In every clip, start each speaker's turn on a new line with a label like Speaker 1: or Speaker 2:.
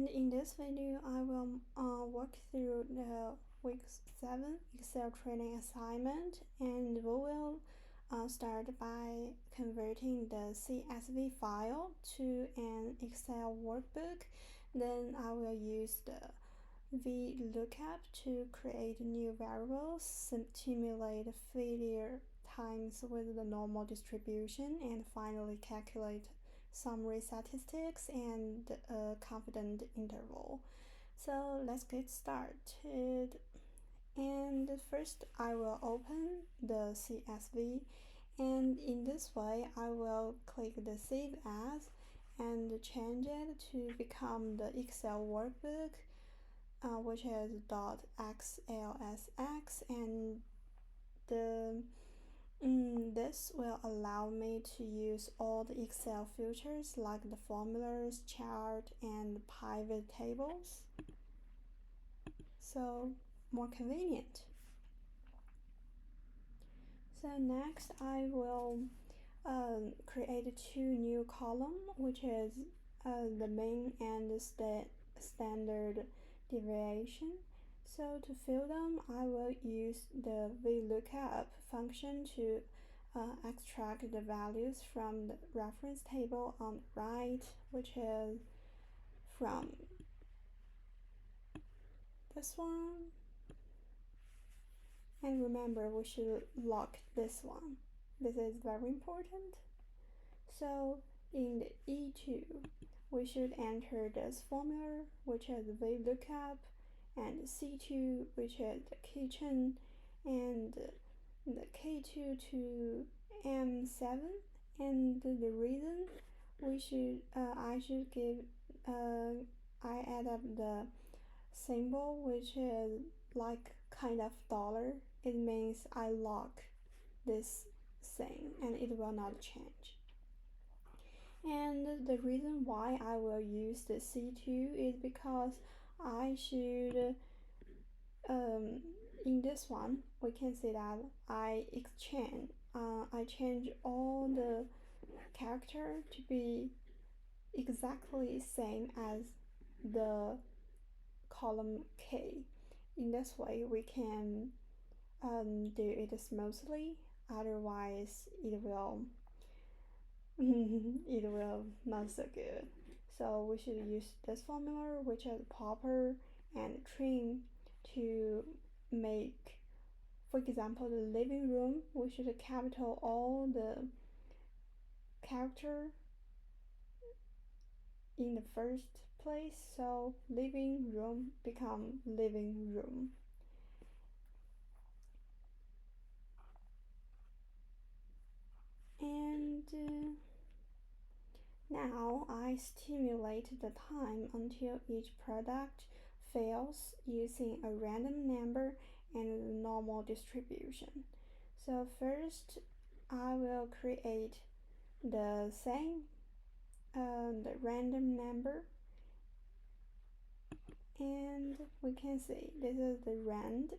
Speaker 1: And in this video, I will walk through the week 7 Excel training assignment, and we will start by converting the CSV file to an Excel workbook. Then I will use the VLOOKUP to create new variables, simulate failure times with the normal distribution, and finally calculate summary statistics and a confidence interval. So let's get started. And first I will open the CSV, and in this way I will click the Save As and change it to become the Excel workbook, which is .xlsx, and this will allow me to use all the Excel features like the formulas, chart, and pivot tables. So more convenient. So next I will create two new columns, which is the mean and the standard deviation. So to fill them, I will use the VLOOKUP function to extract the values from the reference table on the right, which is from this one. And remember, we should lock this one. This is very important. So in the E2, we should enter this formula, which is VLOOKUP, and C2, which is the kitchen, and the K2 to M7. And the reason I should give I add up the symbol, which is like kind of dollar. It means I lock this thing and it will not change. And the reason why I will use the C2 is because I should in this one we can see that I change all the character to be exactly same as the column K. In this way we can do it smoothly, otherwise it will it will not so good. So we should use this formula, which is popper and trim, to make, for example, the living room. We should capital all the character in the first place, so living room become living room. And now I stimulate the time until each product fails using a random number and a normal distribution. So first I will create the same the random number, and we can see this is the rand,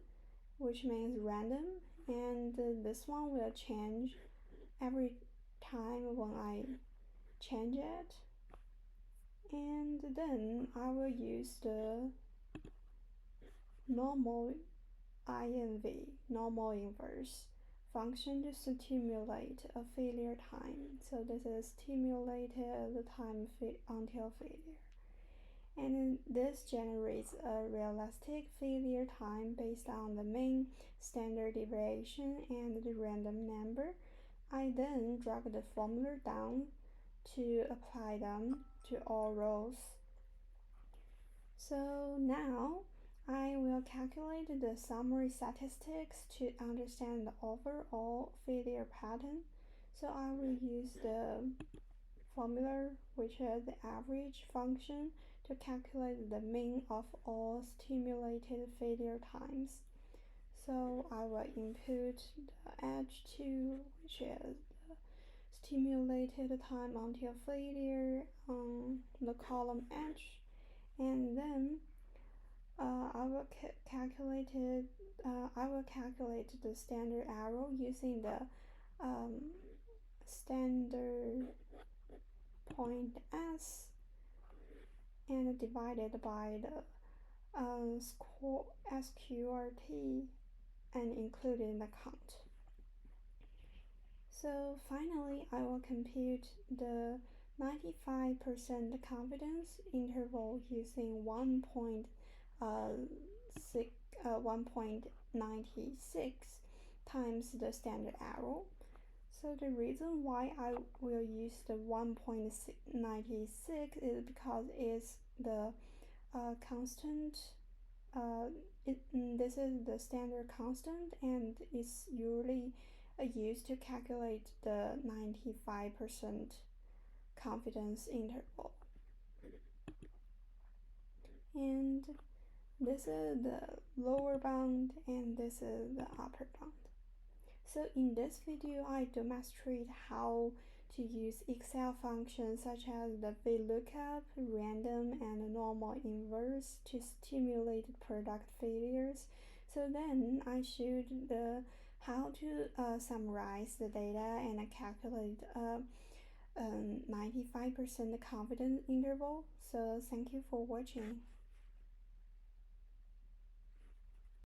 Speaker 1: which means random, and this one will change every time when I change it. And then I will use the normal inverse function to stimulate a failure time. So this is stimulated the time until failure, and this generates a realistic failure time based on the mean, standard deviation, and the random number. I then drag the formula down to apply them to all rows. So now I will calculate the summary statistics to understand the overall failure pattern. So I will use the formula, which is the average function, to calculate the mean of all stimulated failure times. So I will input the H2, which is the stimulated time until failure on the column H, and then I will calculate the standard error using the standard point S, and divided by the SQRT and including the count. So finally, I will compute the 95% confidence interval using 1.96 times the standard error. So the reason why I will use the 1.96 is because it's the constant. This is the standard constant, and it's usually used to calculate the 95% confidence interval. And this is the lower bound, and this is the upper bound. So in this video, I demonstrate how to use Excel functions such as the VLOOKUP, random, and normal inverse to stimulate product failures. So then I showed how to summarize the data and calculate a 95% confidence interval. So thank you for watching.